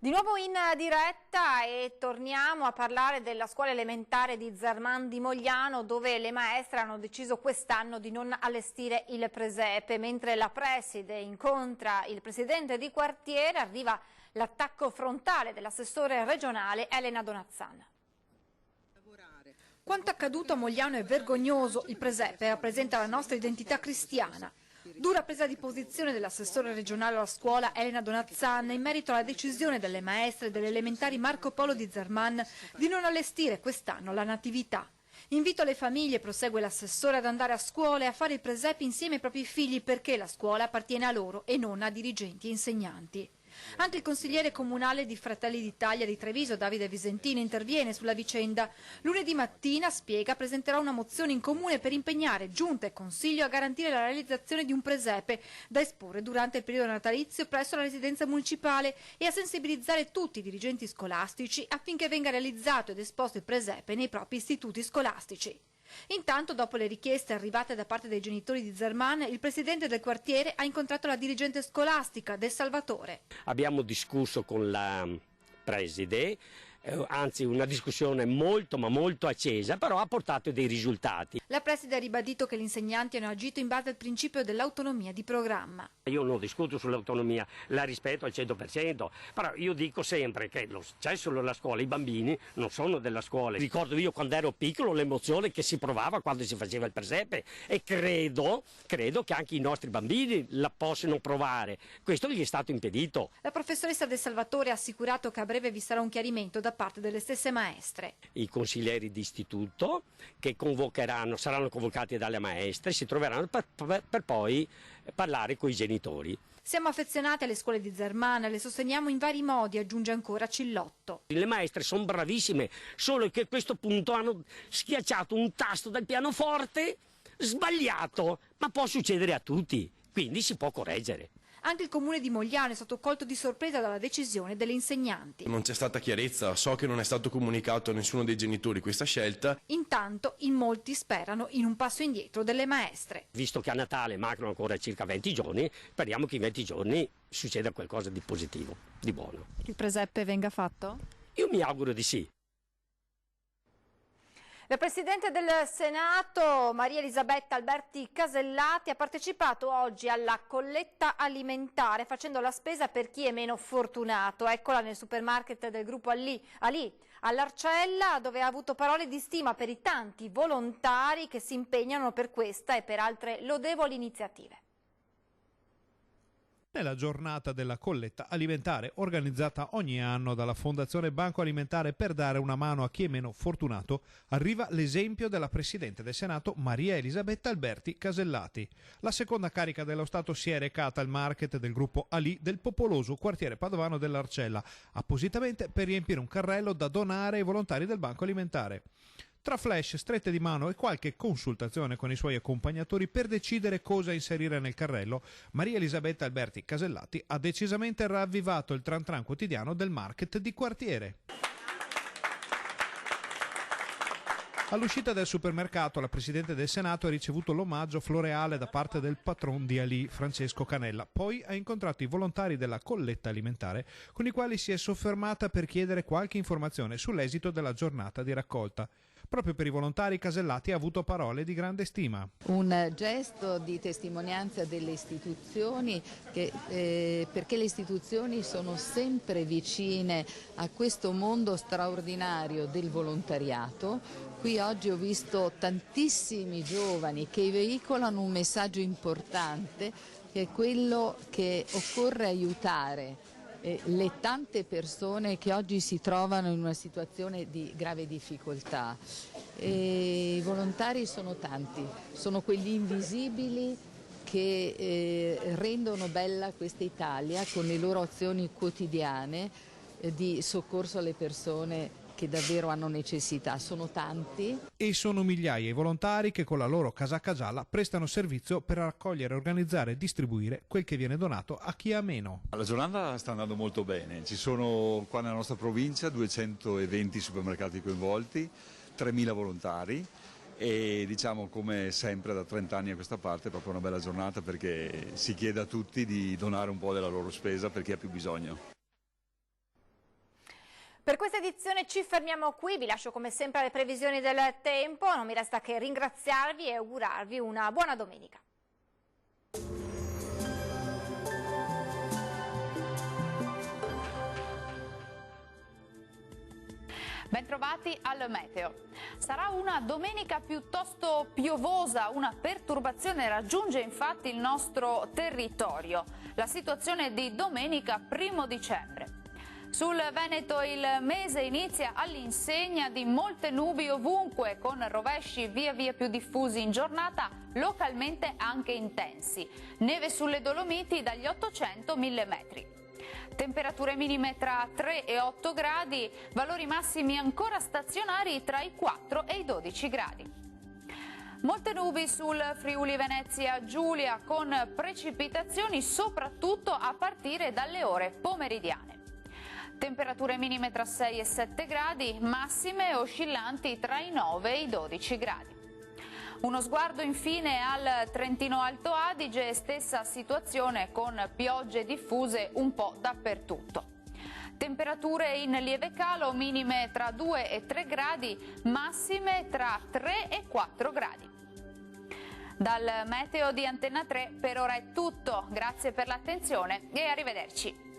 Di nuovo in diretta e torniamo a parlare della scuola elementare di Zerman di Mogliano, dove le maestre hanno deciso quest'anno di non allestire il presepe. Mentre la preside incontra il presidente di quartiere, arriva l'attacco frontale dell'assessore regionale Elena Donazzan. Quanto accaduto a Mogliano è vergognoso, il presepe rappresenta la nostra identità cristiana. Dura presa di posizione dell'assessore regionale alla scuola Elena Donazzan in merito alla decisione delle maestre delle elementari Marco Polo di Zerman di non allestire quest'anno la natività. Invito le famiglie, prosegue l'assessore, ad andare a scuola e a fare il presepe insieme ai propri figli perché la scuola appartiene a loro e non a dirigenti e insegnanti. Anche il consigliere comunale di Fratelli d'Italia di Treviso, Davide Visentini, interviene sulla vicenda. Lunedì mattina, spiega, presenterà una mozione in comune per impegnare Giunta e Consiglio a garantire la realizzazione di un presepe da esporre durante il periodo natalizio presso la residenza municipale e a sensibilizzare tutti i dirigenti scolastici affinché venga realizzato ed esposto il presepe nei propri istituti scolastici. Intanto, dopo le richieste arrivate da parte dei genitori di Zerman, il presidente del quartiere ha incontrato la dirigente scolastica del Salvatore. Abbiamo discusso con la preside, anzi una discussione molto accesa, però ha portato dei risultati. La preside ha ribadito che gli insegnanti hanno agito in base al principio dell'autonomia di programma. Io non discuto sull'autonomia, la rispetto al 100%, però io dico sempre che c'è solo la scuola, i bambini non sono della scuola. Ricordo io quando ero piccolo l'emozione che si provava quando si faceva il presepe e credo che anche i nostri bambini la possano provare. Questo gli è stato impedito. La professoressa del Salvatore ha assicurato che a breve vi sarà un chiarimento da parte delle stesse maestre. I consiglieri di istituto che saranno convocati dalle maestre, si troveranno per poi parlare con i genitori. Siamo affezionati alle scuole di Zerman, le sosteniamo in vari modi, aggiunge ancora Cillotto. Le maestre sono bravissime, solo che a questo punto hanno schiacciato un tasto del pianoforte sbagliato, ma può succedere a tutti, quindi si può correggere. Anche il comune di Mogliano è stato colto di sorpresa dalla decisione delle insegnanti. Non c'è stata chiarezza, so che non è stato comunicato a nessuno dei genitori questa scelta. Intanto in molti sperano in un passo indietro delle maestre. Visto che a Natale mancano ancora circa 20 giorni, speriamo che in 20 giorni succeda qualcosa di positivo, di buono. Il presepe venga fatto? Io mi auguro di sì. La Presidente del Senato, Maria Elisabetta Alberti Casellati, ha partecipato oggi alla colletta alimentare facendo la spesa per chi è meno fortunato. Eccola nel supermarket del gruppo Ali all'Arcella, dove ha avuto parole di stima per i tanti volontari che si impegnano per questa e per altre lodevoli iniziative. Nella giornata della colletta alimentare organizzata ogni anno dalla Fondazione Banco Alimentare per dare una mano a chi è meno fortunato, arriva l'esempio della Presidente del Senato Maria Elisabetta Alberti Casellati. La seconda carica dello Stato si è recata al market del gruppo Ali del popoloso quartiere padovano dell'Arcella, appositamente per riempire un carrello da donare ai volontari del Banco Alimentare. Tra flash, strette di mano e qualche consultazione con i suoi accompagnatori per decidere cosa inserire nel carrello, Maria Elisabetta Alberti Casellati ha decisamente ravvivato il tran tran quotidiano del market di quartiere. All'uscita del supermercato, la Presidente del Senato ha ricevuto l'omaggio floreale da parte del patron di Ali, Francesco Canella. Poi ha incontrato i volontari della colletta alimentare, con i quali si è soffermata per chiedere qualche informazione sull'esito della giornata di raccolta. Proprio per i volontari Casellati ha avuto parole di grande stima. Un gesto di testimonianza delle istituzioni, perché le istituzioni sono sempre vicine a questo mondo straordinario del volontariato. Qui oggi ho visto tantissimi giovani che veicolano un messaggio importante, che è quello che occorre aiutare le tante persone che oggi si trovano in una situazione di grave difficoltà. I volontari sono tanti, sono quegli invisibili che rendono bella questa Italia con le loro azioni quotidiane di soccorso alle persone che davvero hanno necessità. Sono tanti. E sono migliaia i volontari che con la loro casacca gialla prestano servizio per raccogliere, organizzare e distribuire quel che viene donato a chi ha meno. La giornata sta andando molto bene, ci sono qua nella nostra provincia 220 supermercati coinvolti, 3.000 volontari e diciamo come sempre da 30 anni a questa parte è proprio una bella giornata perché si chiede a tutti di donare un po' della loro spesa per chi ha più bisogno. Per questa edizione ci fermiamo qui, vi lascio come sempre alle previsioni del tempo, non mi resta che ringraziarvi e augurarvi una buona domenica. Bentrovati al meteo. Sarà una domenica piuttosto piovosa, una perturbazione raggiunge infatti il nostro territorio. La situazione di domenica 1° dicembre. Sul Veneto il mese inizia all'insegna di molte nubi ovunque, con rovesci via via più diffusi in giornata, localmente anche intensi. Neve sulle Dolomiti dagli 800 1000 metri. Temperature minime tra 3 e 8 gradi, valori massimi ancora stazionari tra i 4 e i 12 gradi. Molte nubi sul Friuli Venezia Giulia, con precipitazioni soprattutto a partire dalle ore pomeridiane. Temperature minime tra 6 e 7 gradi, massime oscillanti tra i 9 e i 12 gradi. Uno sguardo infine al Trentino Alto Adige, stessa situazione con piogge diffuse un po' dappertutto. Temperature in lieve calo, minime tra 2 e 3 gradi, massime tra 3 e 4 gradi. Dal meteo di Antenna 3 per ora è tutto, grazie per l'attenzione e arrivederci.